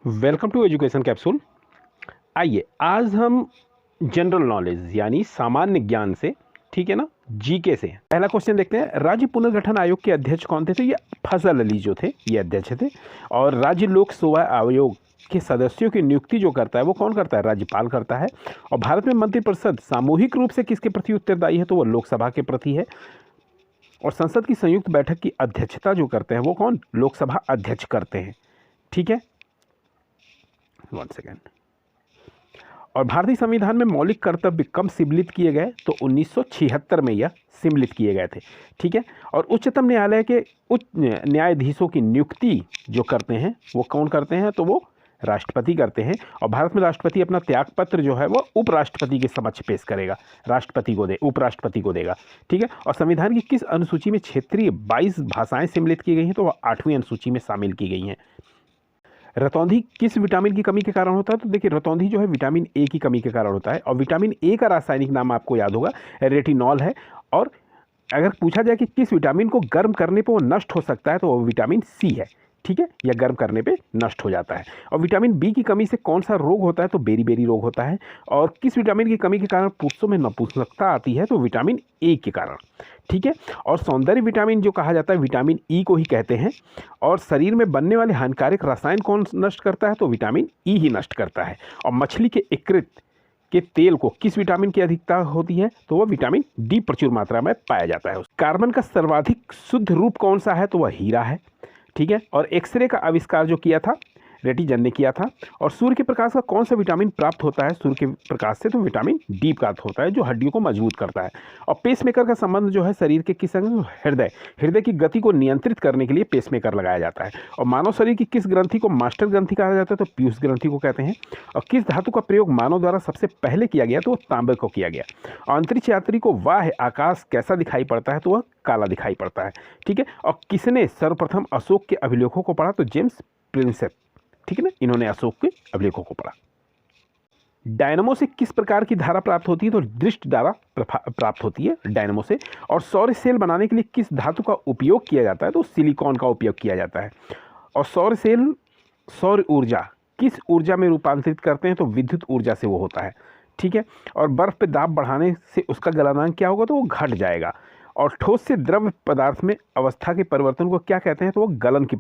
Welcome to education capsule. आइए आज हम जनरल नॉलेज यानी सामान्य ज्ञान से, ठीक है ना, जीके से पहला क्वेश्चन देखते हैं। राज्य पुनर्गठन आयोग के अध्यक्ष कौन थे? तो ये फजल अली जो थे ये अध्यक्ष थे। और राज्य लोक सेवा आयोग के सदस्यों की नियुक्ति जो करता है वो कौन करता है? राज्यपाल करता है। और भारत में मंत्रिपरिषद सामूहिक रूप से किसके प्रति उत्तरदायी है? तो वो लोकसभा के प्रति है। और संसद की संयुक्त बैठक की अध्यक्षता जो करते हैं वो कौन? लोकसभा अध्यक्ष करते हैं। ठीक है, 1 सेकेंड। और भारतीय संविधान में मौलिक कर्तव्य कब सम्मिलित किए गए? तो 1976 में यह सम्मिलित किए गए थे। ठीक है। और उच्चतम न्यायालय के उच्च न्यायाधीशों की नियुक्ति जो करते हैं वो कौन करते हैं? तो वो राष्ट्रपति करते हैं। और भारत में राष्ट्रपति अपना त्यागपत्र जो है वो उपराष्ट्रपति के समक्ष पेश करेगा, राष्ट्रपति को उपराष्ट्रपति को देगा। ठीक है। और संविधान की किस अनुसूची में क्षेत्रीय 22 भाषाएं सम्मिलित की गई हैं? तो वह 8वीं अनुसूची में शामिल की गई हैं। रतौंधी किस विटामिन की कमी के कारण होता है? तो देखिए रतौंधी जो है विटामिन ए की कमी के कारण होता है। और विटामिन ए का रासायनिक नाम आपको याद होगा, रेटिनॉल है। और अगर पूछा जाए कि किस विटामिन को गर्म करने पे वो नष्ट हो सकता है तो वो विटामिन सी है। ठीक है, या गर्म करने पे नष्ट हो जाता है। और विटामिन बी की कमी से कौन सा रोग होता है? तो बेरी रोग होता है। और किस विटामिन की कमी के कारण पुरुषों में नपुंसकता आती है? तो विटामिन ए के कारण। ठीक है। और सौंदर्य विटामिन जो कहा जाता है विटामिन ई को ही कहते हैं। और शरीर में बनने वाले हानिकारक रसायन कौन नष्ट करता है? तो विटामिन ई ही नष्ट करता है। और मछली के यकृत के तेल को किस विटामिन की अधिकता होती है? तो वह विटामिन डी प्रचुर मात्रा में पाया जाता है। कार्बन का सर्वाधिक शुद्ध रूप कौन सा है? तो वह हीरा है। ठीक है। और एक्सरे का आविष्कार जो किया था रेटिजन ने किया था। और सूर्य के प्रकाश का कौन सा विटामिन प्राप्त होता है सूर्य के प्रकाश से? तो विटामिन डी प्राप्त होता है जो हड्डियों को मजबूत करता है। और पेसमेकर का संबंध जो है शरीर के किस अंग? हृदय की गति को नियंत्रित करने के लिए पेसमेकर लगाया जाता है। और मानव शरीर की किस ग्रंथि को मास्टर ग्रंथि कहा जाता है? तो पीयूष ग्रंथि को कहते हैं। और किस धातु का प्रयोग मानव द्वारा सबसे पहले किया गया? तो तांबे को किया गया। और अंतरिक्ष यात्री को वाह आकाश कैसा दिखाई पड़ता है? तो वह काला दिखाई पड़ता है। ठीक है। और किसने सर्वप्रथम अशोक के अभिलेखों को पढ़ा? तो जेम्स प्रिंसेप, ठीक है ना, इन्होंने अशोक के अभिलेखों को पढ़ा। डायनमो से किस प्रकार की धारा प्राप्त होती है? तो दृष्ट धारा प्राप्त होती है डायनमो से। और सौर सेल बनाने के लिए किस धातु का उपयोग किया जाता है? तो सिलिकॉन का उपयोग किया जाता है। और सौर सेल सौर ऊर्जा किस ऊर्जा में रूपांतरित करते हैं? तो विद्युत ऊर्जा से वो होता है। ठीक है। और बर्फ पे दाब बढ़ाने से उसका गलनांक क्या होगा? तो वो घट जाएगा। और ठोस से द्रव्य पदार्थ में अवस्था के परिवर्तन को क्या कहते हैं? तो वो गलन की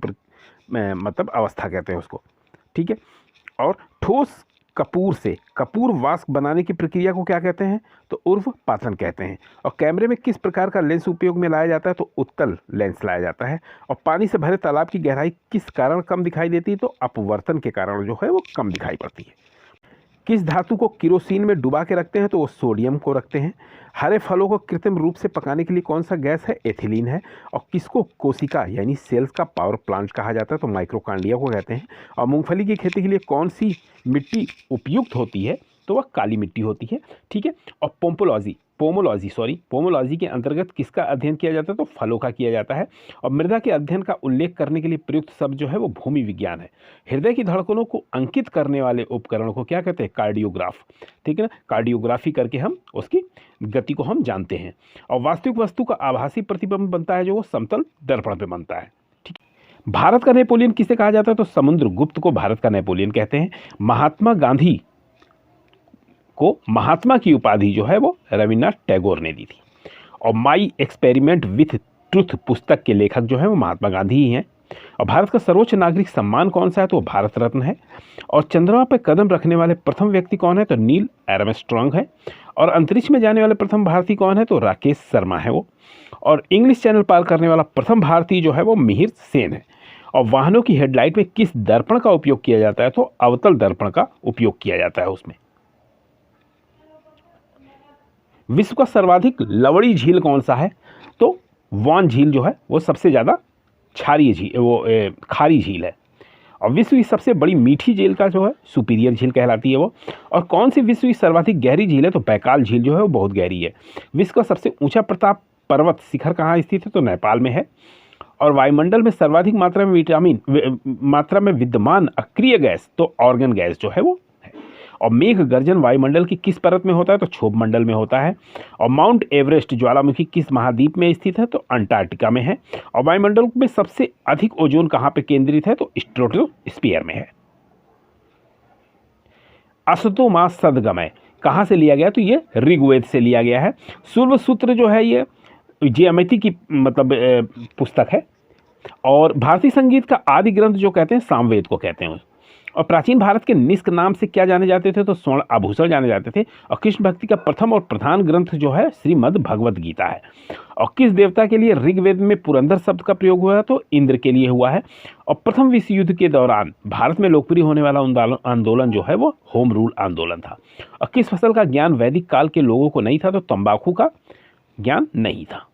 मतलब अवस्था कहते हैं उसको। ठीक है। और ठोस कपूर से कपूर वाष्प बनाने की प्रक्रिया को क्या कहते हैं? तो ऊर्ध्वपातन कहते हैं। और कैमरे में किस प्रकार का लेंस उपयोग में लाया जाता है? तो उत्तल लेंस लाया जाता है। और पानी से भरे तालाब की गहराई किस कारण कम दिखाई देती है? तो अपवर्तन के कारण जो है वो कम दिखाई पड़ती है। किस धातु को किरोसिन में डुबा के रखते हैं? तो वो सोडियम को रखते हैं। हरे फलों को कृत्रिम रूप से पकाने के लिए कौन सा गैस है? एथिलीन है। और किसको कोशिका यानी सेल्स का पावर प्लांट कहा जाता है? तो माइक्रोकांडिया को कहते हैं। और मूंगफली की खेती के लिए कौन सी मिट्टी उपयुक्त होती है? तो वह काली मिट्टी होती है। ठीक है। और पोमोलॉजी के अंतर्गत किसका अध्ययन किया जाता है? तो फलों का किया जाता है। और मृदा के अध्ययन का उल्लेख करने के लिए प्रयुक्त शब्द जो है वो भूमि विज्ञान है। हृदय की धड़कनों को अंकित करने वाले उपकरण को क्या कहते हैं? कार्डियोग्राफ। ठीक है ना, कार्डियोग्राफी करके हम उसकी गति को हम जानते हैं। और वास्तविक वस्तु का आभासी प्रतिबिंब बनता है जो वो समतल दर्पण पे बनता है। ठीक है। भारत का नेपोलियन किसे कहा जाता है? तो समुद्रगुप्त को भारत का नेपोलियन कहते हैं। महात्मा गांधी को महात्मा की उपाधि जो है वो रविन्द्रनाथ टैगोर ने दी थी। और माई एक्सपेरिमेंट विथ ट्रुथ पुस्तक के लेखक जो है वो महात्मा गांधी ही हैं। और भारत का सर्वोच्च नागरिक सम्मान कौन सा है? तो भारत रत्न है। और चंद्रमा पर कदम रखने वाले प्रथम व्यक्ति कौन है? तो नील आर्मस्ट्रांग है। और अंतरिक्ष में जाने वाले प्रथम भारतीय कौन है? तो राकेश शर्मा है वो। और इंग्लिश चैनल पार करने वाला प्रथम भारतीय जो है वो मिहिर सेन है। और वाहनों की हेडलाइट में किस दर्पण का उपयोग किया जाता है? तो अवतल दर्पण का उपयोग किया जाता है उसमें। विश्व का सर्वाधिक लवड़ी झील कौन सा है? तो वान झील जो है वो सबसे ज़्यादा क्षारीय झील खारी झील है। और विश्व की सबसे बड़ी मीठी झील का जो है सुपीरियर झील कहलाती है वो। और कौन सी विश्व की सर्वाधिक गहरी झील है? तो बैकाल झील जो है वो बहुत गहरी है। विश्व का सबसे ऊंचा प्रताप पर्वत शिखर कहाँ स्थित है? तो नेपाल में है। और वायुमंडल में सर्वाधिक मात्रा में विद्यमान अक्रिय गैस तो ऑर्गन गैस जो है वो है। और मेघ गर्जन वायुमंडल की किस परत में होता है? तो क्षोभ मंडल में होता है। और माउंट एवरेस्ट ज्वालामुखी किस महाद्वीप में स्थित है? तो अंटार्कटिका में है। और वायुमंडल में सबसे अधिक ओजोन कहाँ पे केंद्रित है? तो स्ट्रेटोस्फीयर में है। असतो मा सद्गमय कहाँ से लिया गया? तो ये ऋग्वेद से लिया गया है। सूर्य सूत्र जो है ये ज्यामिति की मतलब पुस्तक है। और भारतीय संगीत का आदि ग्रंथ जो कहते हैं सामवेद को कहते हैं। और प्राचीन भारत के निष्क नाम से क्या जाने जाते थे? तो स्वर्ण आभूषण जाने जाते थे। और कृष्ण भक्ति का प्रथम और प्रधान ग्रंथ जो है श्रीमद् भगवद गीता है। और किस देवता के लिए ऋग्वेद में पुरंदर शब्द का प्रयोग हुआ है? तो इंद्र के लिए हुआ है। और प्रथम विश्व युद्ध के दौरान भारत में लोकप्रिय होने वाला आंदोलन जो है वो होम रूल आंदोलन था। और किस फसल का ज्ञान वैदिक काल के लोगों को नहीं था? तो तंबाकू का ज्ञान नहीं था।